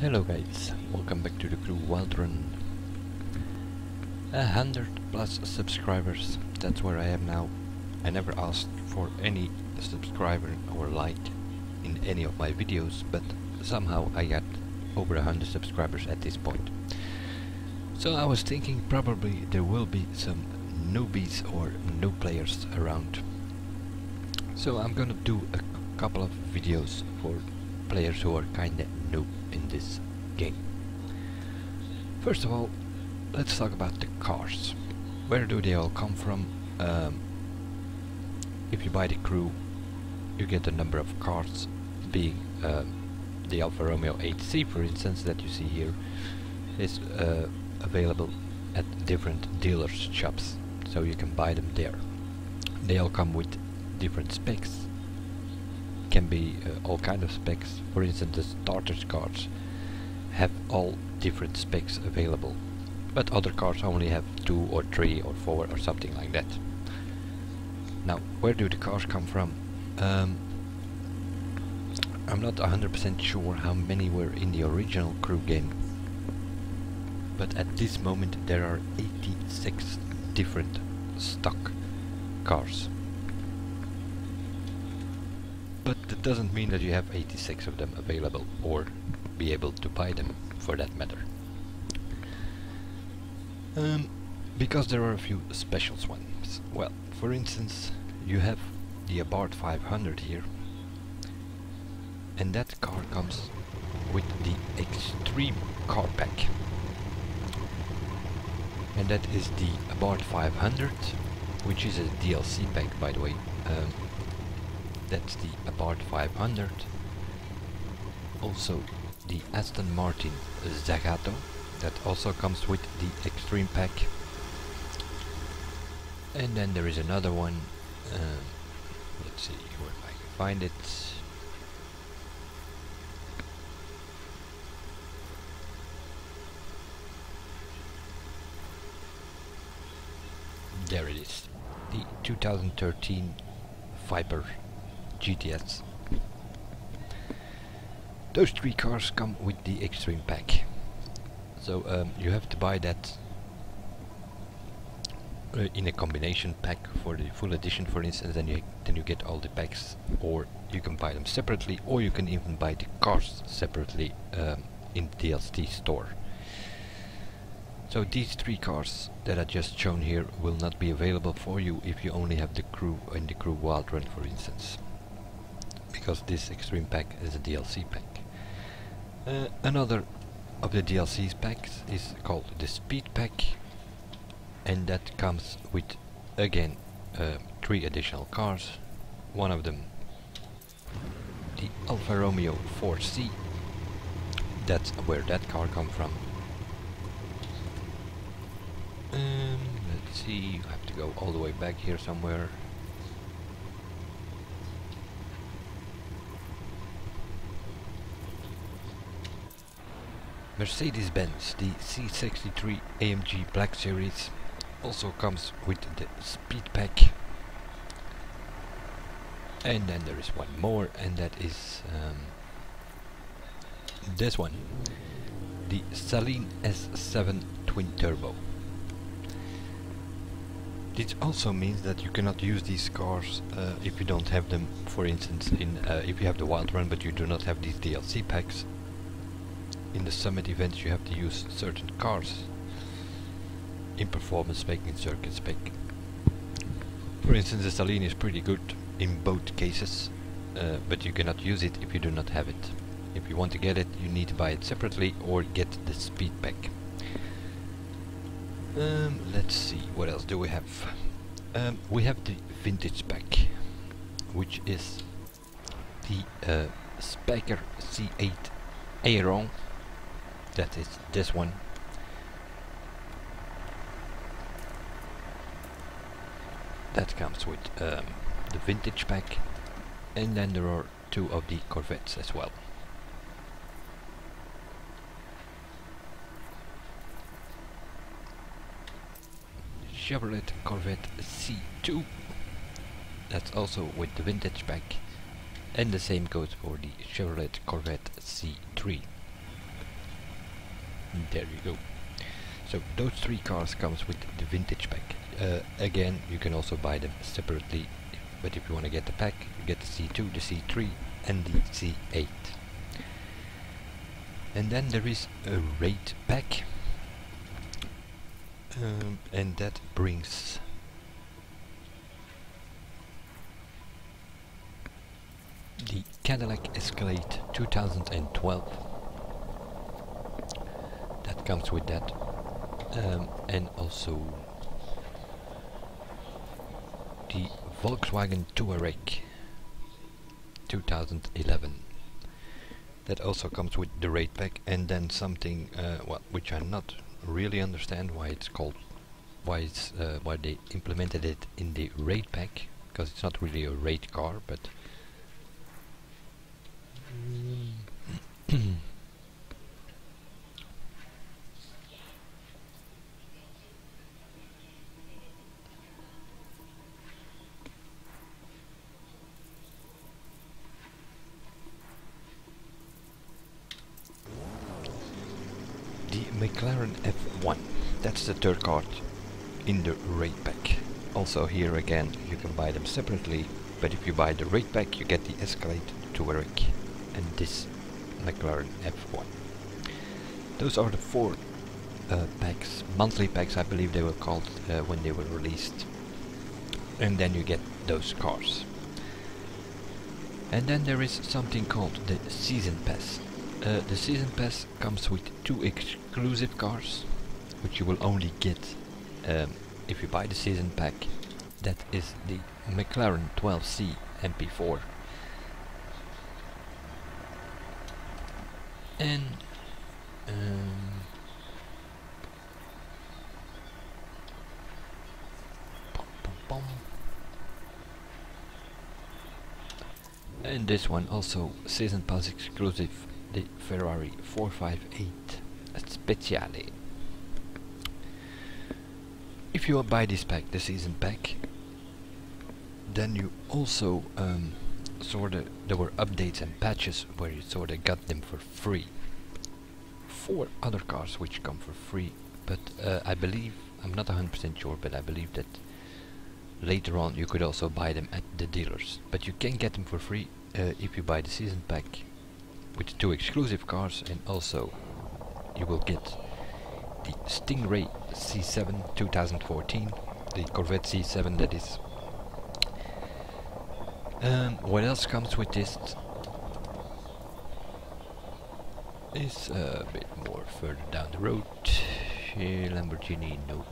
Hello guys, welcome back to the crew Wildrun. 100+ subscribers, that's where I am now. I never asked for any subscriber or like in any of my videos, but somehow I got over 100 subscribers at this point. So I was thinking probably there will be some newbies or new players around. So I'm gonna do a couple of videos for players who are kinda new in this game. First of all, let's talk about the cars. Where do they all come from? If you buy the crew, you get a number of cars, being the Alfa Romeo 8C, for instance, that you see here, is available at different dealers' shops, so you can buy them there. They all come with different specs. Can be all kind of specs. For instance, the starter cars have all different specs available, but other cars only have 2 or 3 or 4 or something like that. Now, where do the cars come from? I'm not 100% sure how many were in the original crew game, but at this moment there are 86 different stock cars. But that doesn't mean that you have 86 of them available or be able to buy them, for that matter. Because there are a few special ones. Well, for instance, you have the Abarth 500 here, and that car comes with the Extreme car pack. And that is the Abarth 500, which is a DLC pack, by the way. That's the Abarth 500. Also the Aston Martin Zagato, that also comes with the Extreme pack. And then there is another one, let's see where I can find it. There it is, the 2013 Viper GTS. Those 3 cars come with the Extreme pack. So you have to buy that in a combination pack for the full edition, for instance, then you get all the packs, or you can buy them separately, or you can even buy the cars separately in the DLC store. So these 3 cars that I just shown here will not be available for you if you only have the crew in the crew Wildrun, for instance, because this Extreme pack is a DLC pack. Another of the DLC packs is called the Speed pack, and that comes with, again, 3 additional cars. One of them, the Alfa Romeo 4C, that's where that car comes from. Let's see, you have to go all the way back here somewhere. Mercedes-Benz, the C63 AMG Black Series, also comes with the Speed pack. And then there is one more, and that is this one, the Saleen S7 Twin Turbo. This also means that you cannot use these cars if you don't have them, for instance, in if you have the Wildrun but you do not have these DLC packs. In the summit events you have to use certain cars in performance spec, in circuit spec. For instance, the Saleen is pretty good in both cases, but you cannot use it if you do not have it. If you want to get it, you need to buy it separately or get the Speed pack. Let's see, what else do we have? We have the Vintage pack, which is the Spyker C8 Aileron. That is this one. That comes with the Vintage pack, and then there are 2 of the Corvettes as well. Chevrolet Corvette C2, that's also with the Vintage pack, and the same goes for the Chevrolet Corvette C3. There you go. So those three cars comes with the vintage pack. Again, you can also buy them separately, but if you want to get the pack, you get the C2, the C3 and the C8. And then there is a raid pack, and that brings the Cadillac Escalade 2012. That comes with that, and also the Volkswagen Touareg 2011. That also comes with the raid pack, and then something which I not really understand why it's called, why they implemented it in the raid pack, because it's not really a raid car, but the McLaren F1. That's the third card in the raid pack. Also here again you can buy them separately, but if you buy the raid pack you get the Escalade, Touareg and this McLaren F1. Those are the four packs, monthly packs I believe they were called when they were released. And then you get those cars. And then there is something called the Season Pass. The Season Pass comes with 2 exclusive cars, which you will only get if you buy the Season Pack. That is the McLaren 12C MP4 and and this one also Season Pass exclusive, the Ferrari 458 Speciale. If you buy this pack, the Season Pack, then you also there were updates and patches where you sorta got them for free. 4 other cars which come for free, but I believe, I'm not 100% sure, but I believe that later on you could also buy them at the dealers. But you can get them for free if you buy the Season Pack with 2 exclusive cars, and also you will get the Stingray C7 2014, the Corvette C7 that is. What else comes with this is a bit more further down the road. Lamborghini, no.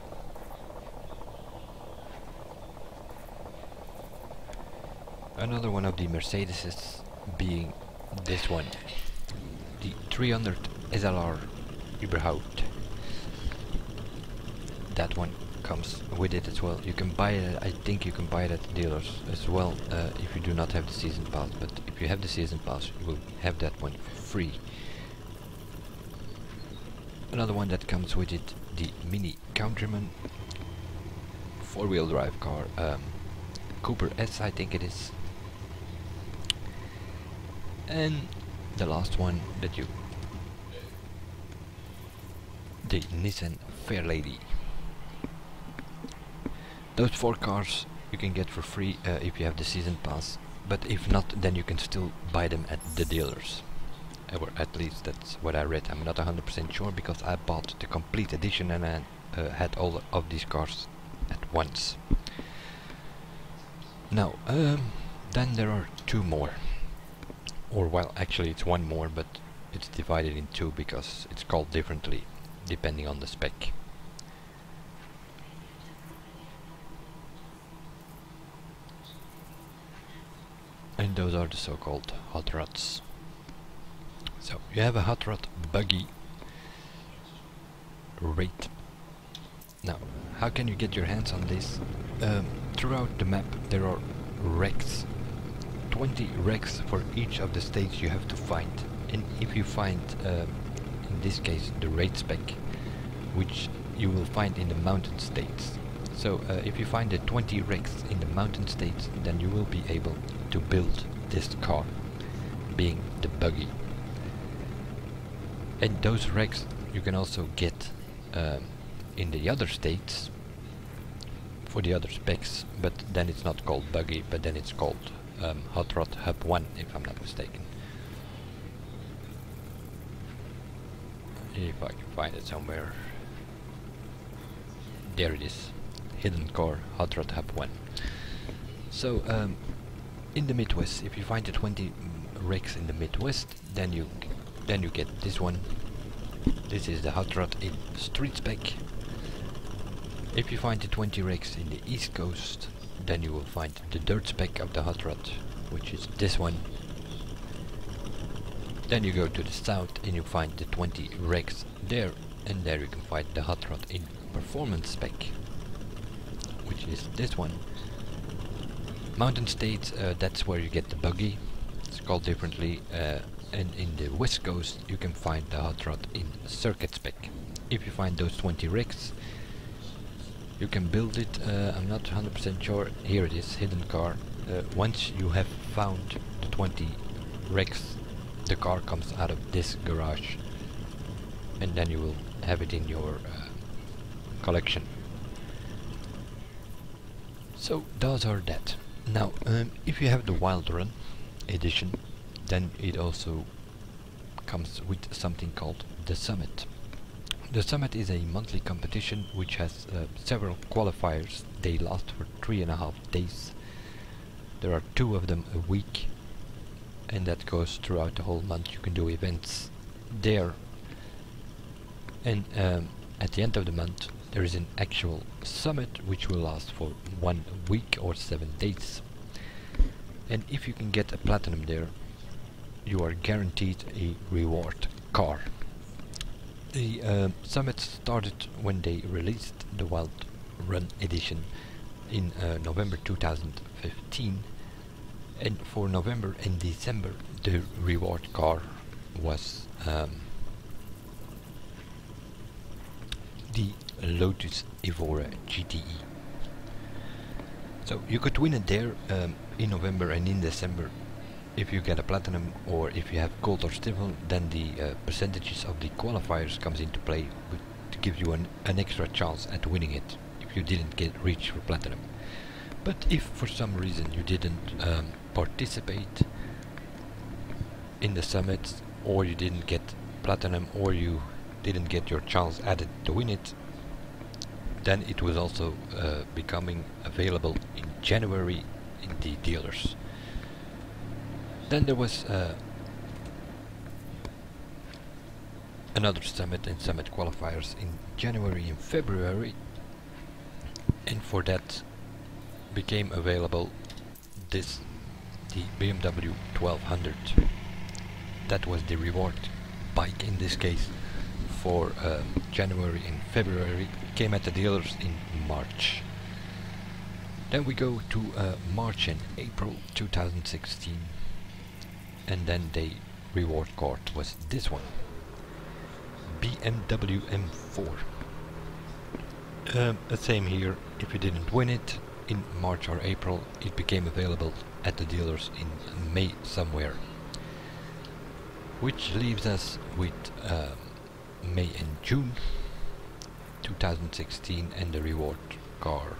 Another one of the Mercedeses being this one, the 300 SLR Überhaupt. That one comes with it as well. You can buy it, I think you can buy it at the dealers as well if you do not have the Season Pass, but if you have the Season Pass you will have that one for free. Another one that comes with it, the Mini Countryman 4-wheel drive car, Cooper S I think it is. And the last one that the Nissan Fairlady. Those 4 cars you can get for free if you have the Season Pass, but if not, then you can still buy them at the dealers. Or at least that's what I read. I'm not 100% sure because I bought the complete edition and I had all of these cars at once. Now, then there are 2 more. Or well, actually it's 1 more, but it's divided in 2 because it's called differently depending on the spec. And those are the so-called hot rods. So you have a hot rod buggy rate. Now, how can you get your hands on this? Throughout the map there are wrecks. 20 wrecks for each of the states you have to find. And if you find, in this case, the rate spec, which you will find in the mountain states. So if you find the 20 wrecks in the mountain states, then you will be able to build this car, being the buggy. And those wrecks you can also get in the other states for the other specs, but then it's not called buggy, but then it's called Hot Rod Hub 1, if I'm not mistaken. If I can find it somewhere. There it is. Hidden car Hot Rod Hub 1. So in the Midwest, if you find the 20 rigs in the Midwest, then you get this one. This is the Hot Rod in street spec. If you find the 20 rigs in the East Coast, then you will find the dirt spec of the Hot Rod, which is this one. Then you go to the south and you find the 20 rigs there, and there you can find the Hot Rod in performance spec, which is this one. Mountain states, that's where you get the buggy. It's called differently, and in the West Coast you can find the Hot Rod in circuit spec. If you find those 20 rigs, you can build it. I'm not 100% sure. Here it is, hidden car. Once you have found the 20 rigs, the car comes out of this garage, and then you will have it in your collection. So those are that. Now if you have the Wild Run edition, then it also comes with something called the Summit. The Summit is a monthly competition which has several qualifiers. They last for 3.5 days. There are 2 of them a week, and that goes throughout the whole month. You can do events there, and at the end of the month there is an actual summit which will last for 1 week or 7 days. And if you can get a platinum there, you are guaranteed a reward car. The summit started when they released the Wild Run edition in November 2015, and for November and December the reward car was the Lotus Evora GTE. So you could win it there in November and in December. If you get a platinum, or if you have gold or silver, then the percentages of the qualifiers comes into play to give you an extra chance at winning it if you didn't reach for platinum. But if for some reason you didn't participate in the summits, or you didn't get platinum, or you didn't get your chance added to win it, then it was also becoming available in January in the dealers. Then there was another summit and summit qualifiers in January and February, and for that became available the BMW 1200. That was the reward bike in this case for January and February. Came at the dealers in March. Then we go to March and April 2016, and then the reward card was this one, BMW M4. The same here. If you didn't win it in March or April, it became available at the dealers in May somewhere, which leaves us with May and June 2016 and the reward car.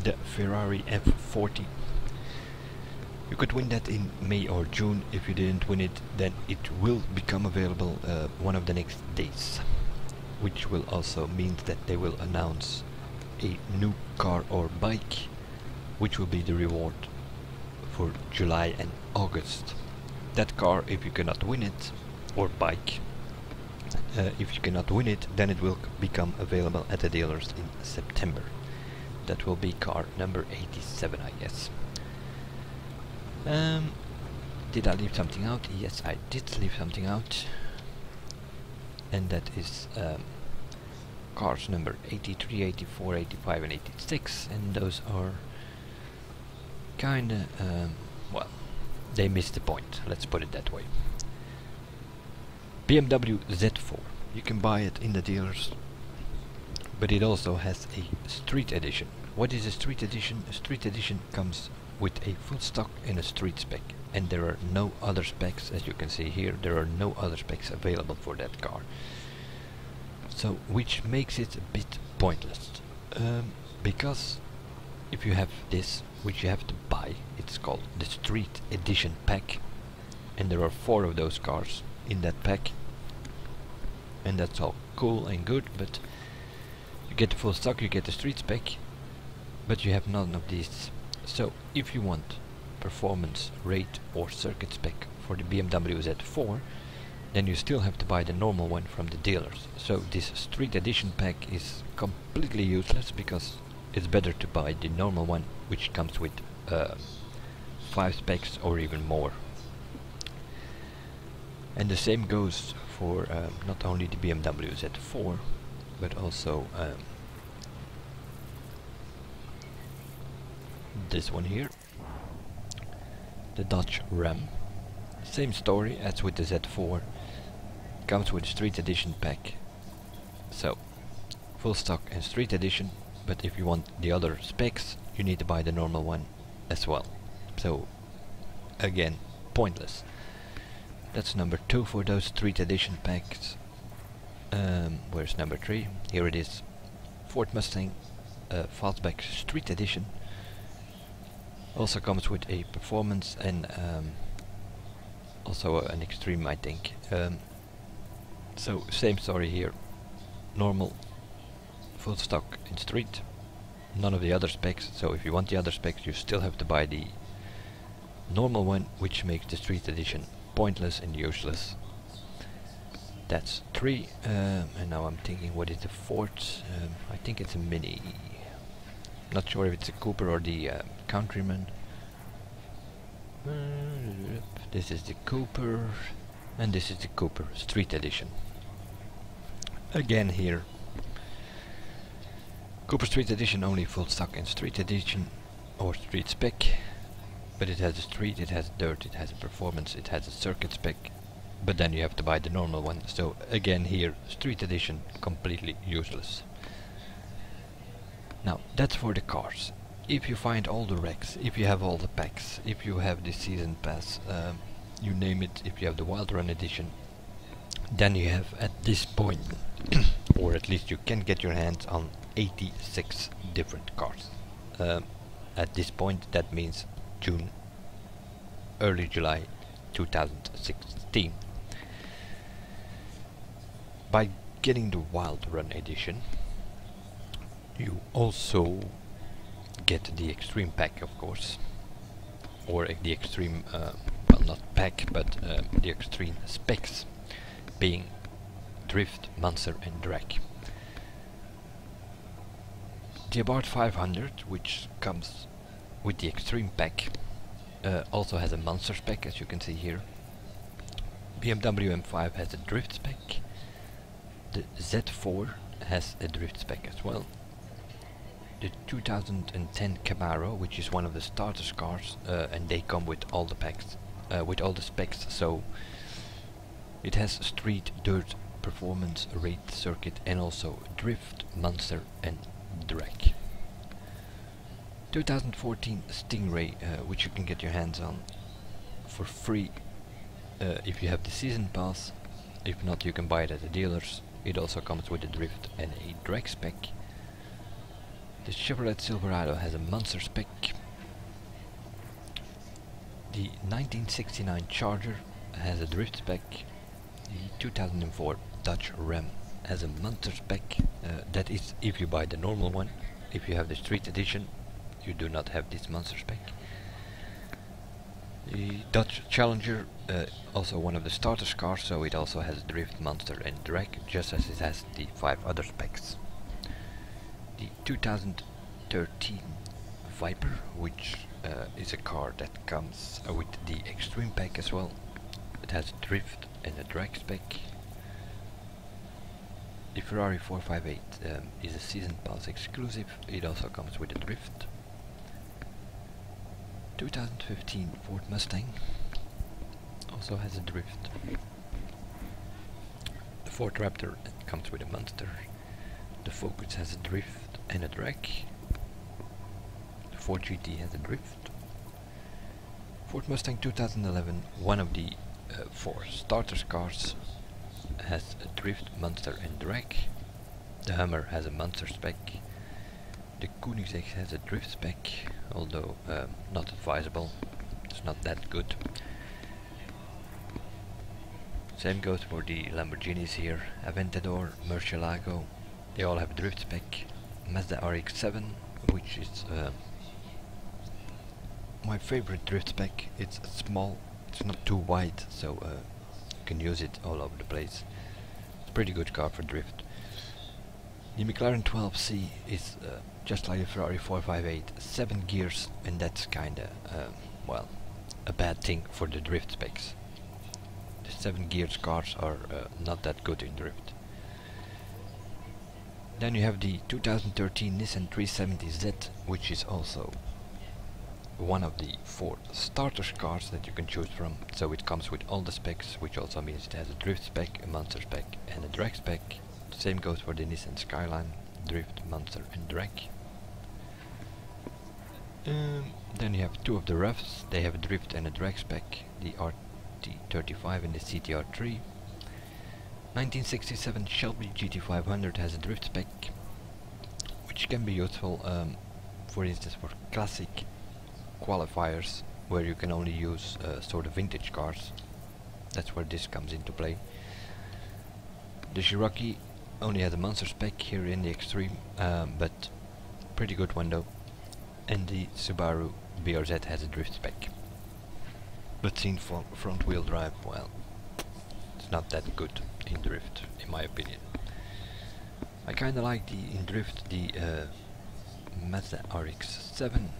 The Ferrari F40. You could win that in May or June. If you didn't win it, then it will become available one of the next days, which will also mean that they will announce a new car or bike, which will be the reward for July and August. That car, if you cannot win it, or bike, if you cannot win it, then it will become available at the dealers in September. That will be car number 87, I guess. Did I leave something out? Yes, I did leave something out, and that is cars number 83, 84, 85 and 86, and those are kinda, well, they missed the point, let's put it that way. BMW Z4, you can buy it in the dealers but it also has a street edition. What is a street edition? A street edition comes with a full stock and a street spec, and there are no other specs. As you can see here, there are no other specs available for that car, so which makes it a bit pointless, because if you have this, which you have to buy, it's called the street edition pack, and there are 4 of those cars in that pack, and that's all cool and good, but you get the full stock, you get the street spec, but you have none of these. So if you want performance, rate or circuit spec for the BMW Z4, then you still have to buy the normal one from the dealers. So this street edition pack is completely useless, because it's better to buy the normal one, which comes with 5 specs or even more. And the same goes for not only the BMW Z4, but also this one here, the Dodge Ram. Same story as with the Z4, comes with street edition pack. So full stock and street edition, but if you want the other specs, you need to buy the normal one as well. So again, pointless. That's number 2 for those street edition packs. Where's number 3? Here it is. Ford Mustang Fastback Street Edition. Also comes with a performance and also an extreme, I think. So same story here. Normal, full stock in street, none of the other specs. So if you want the other specs, you still have to buy the normal one, which makes the street edition pointless and useless. That's 3, and now I'm thinking, what is the 4th? I think it's a Mini. Not sure if it's a Cooper or the Countryman. This is the Cooper, and this is the Cooper Street Edition. Again here, Cooper Street Edition only full stock and street edition or street spec, but it has a street, it has dirt, it has a performance, it has a circuit spec, but then you have to buy the normal one. So again here, street edition completely useless. Now that's for the cars. If you find all the wrecks, if you have all the packs, if you have the season pass, you name it, if you have the Wild Run edition, then you have at this point, or at least you can get your hands on 86 different cars. At this point, that means June, early July 2016. By getting the Wild Run edition, you also get the Extreme pack, of course, or the Extreme, well, not pack, but the Extreme specs, being Drift, Monster and Drag. The Abarth 500, which comes with the Extreme pack, also has a Monster spec, as you can see here. BMW M5 has a Drift spec. The Z4 has a Drift spec as well. The 2010 Camaro, which is one of the starter cars, and they come with all the packs, with all the specs, so it has street, dirt, performance, rate, circuit, and also drift, monster and drag. 2014 Stingray, which you can get your hands on for free if you have the season pass. If not, you can buy it at the dealers. It also comes with a drift and a drag spec. The Chevrolet Silverado has a monster spec. The 1969 Charger has a drift spec. The 2004 Dodge Ram has a monster spec. That is if you buy the normal one. If you have the street edition, you do not have this monster spec. The Dodge Challenger, also one of the starter cars, so it also has drift, monster and drag, just as it has the 5 other specs. The 2013 Viper, which is a car that comes with the Extreme pack as well. It has a drift and a drag spec. The Ferrari 458 is a season pass exclusive. It also comes with a drift. 2015 Ford Mustang also has a drift. The Ford Raptor comes with a monster. The Focus has a drift and a drag. The Ford GT has a drift. Ford Mustang 2011, one of the 4 starters cars, has a drift, monster and drag. The Hummer has a monster spec. The Koenigsegg has a drift spec, although not advisable. It's not that good. Same goes for the Lamborghinis here. Aventador, Murcielago, they all have a drift spec. Mazda RX-7, which is my favorite drift spec. It's small, it's not too wide, so you can use it all over the place. It's a pretty good car for drift. The McLaren 12C is just like the Ferrari 458, 7 gears, and that's kinda, well, a bad thing for the drift specs. The 7 gears cars are not that good in drift. Then you have the 2013 Nissan 370Z, which is also one of the 4 starters cars that you can choose from. So it comes with all the specs, which also means it has a drift spec, a monster spec and a drag spec. Same goes for the Nissan Skyline, drift, monster and drag. Then you have 2 of the roughs, they have a drift and a drag spec, the RT35 and the CTR3. 1967 Shelby GT500 has a drift spec, which can be useful, for instance, for classic qualifiers, where you can only use sort of vintage cars. That's where this comes into play. The Cherokee only has a monster spec here in the extreme, but pretty good one though. And the Subaru BRZ has a drift spec, but seen for front wheel drive, well, it's not that good in drift, in my opinion. I kinda like in drift the Mazda RX-7,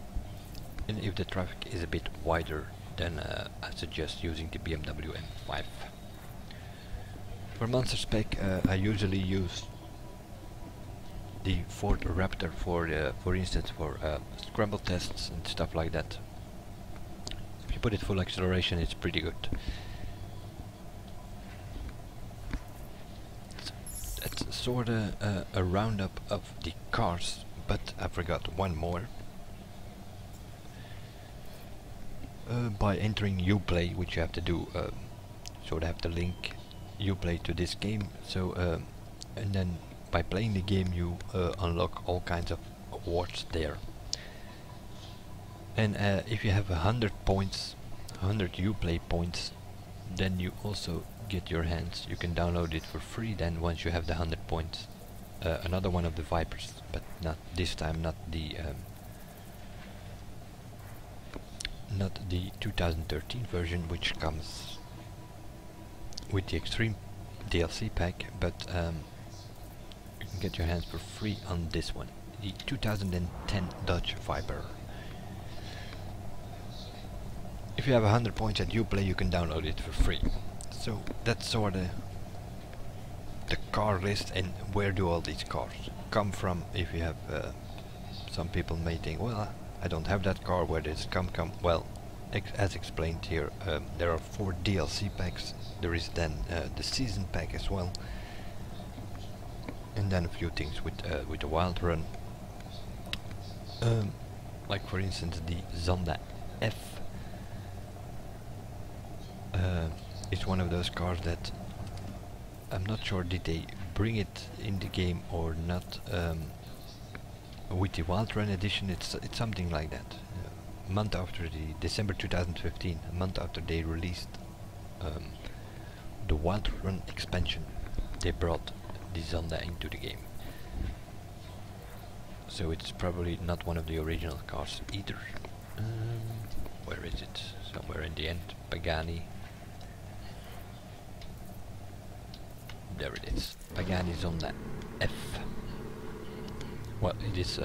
and if the traffic is a bit wider, then I suggest using the BMW M5. For monster spec, I usually use the Ford Raptor for instance, for scramble tests and stuff like that. If you put it full acceleration, it's pretty good. That's sorta a roundup of the cars, but I forgot one more. By entering Uplay, which you have to do, sort of have to link Uplay to this game, so and then by playing the game you unlock all kinds of awards there. And if you have 100 points, 100 Uplay points, then you also get your hands, you can download it for free then once you have the 100 points. Another one of the Vipers, but not this time, not the 2013 version, which comes with the Extreme DLC pack, but you can get your hands for free on this one, the 2010 Dodge Viper. If you have 100 points at Uplay, you can download it for free. So that's sorta the car list, and where do all these cars come from. If you have some people may think, well, I don't have that car, where does it come? Well, as explained here, there are 4 DLC packs. There is then the season pack as well, and then a few things with the Wild Run, like for instance the Zonda F. It's one of those cars that I'm not sure did they bring it in the game or not. With the Wild Run edition, it's something like that. A month after the December 2015, a month after they released the Wild Run expansion, they brought the Zonda into the game. So it's probably not one of the original cars either. Where is it? Somewhere in the end. Pagani. There it is. Pagani Zonda F. Well, it is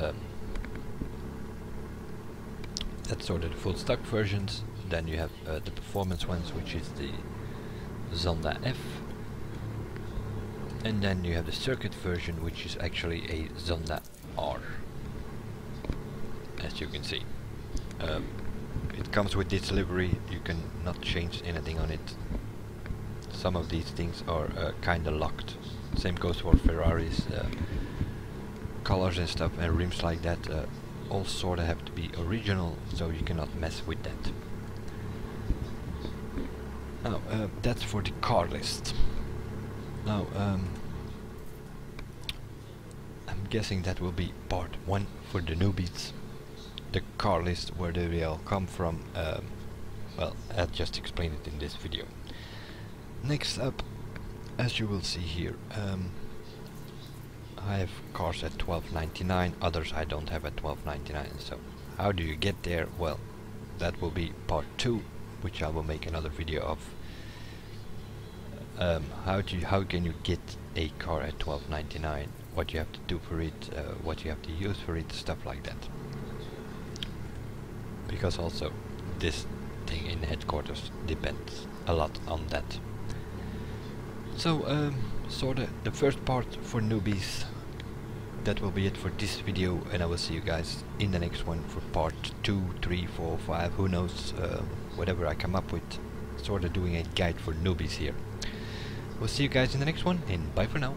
that's sort of the full stock versions. Then you have the performance ones, which is the Zonda F, and then you have the circuit version, which is actually a Zonda R, as you can see. It comes with this livery, you can not change anything on it. Some of these things are kinda locked. Same goes for Ferraris. colors and stuff and rims like that all sorta have to be original, so you cannot mess with that. Now that's for the car list. Now I'm guessing that will be part 1 for the newbies. The car list, where do they all come from? Well, I'll just explain it in this video. Next up, as you will see here, I have cars at $12.99, others I don't have at $12.99. So how do you get there? Well, that will be part 2, which I will make another video of. How can you get a car at $12.99? What you have to do for it, what you have to use for it, stuff like that. Because also this thing in headquarters depends a lot on that. So sorta the first part for newbies. That will be it for this video, and I will see you guys in the next one for part 2, 3, 4, 5, who knows, whatever I come up with. Sorta doing a guide for newbies here. We'll see you guys in the next one, and bye for now.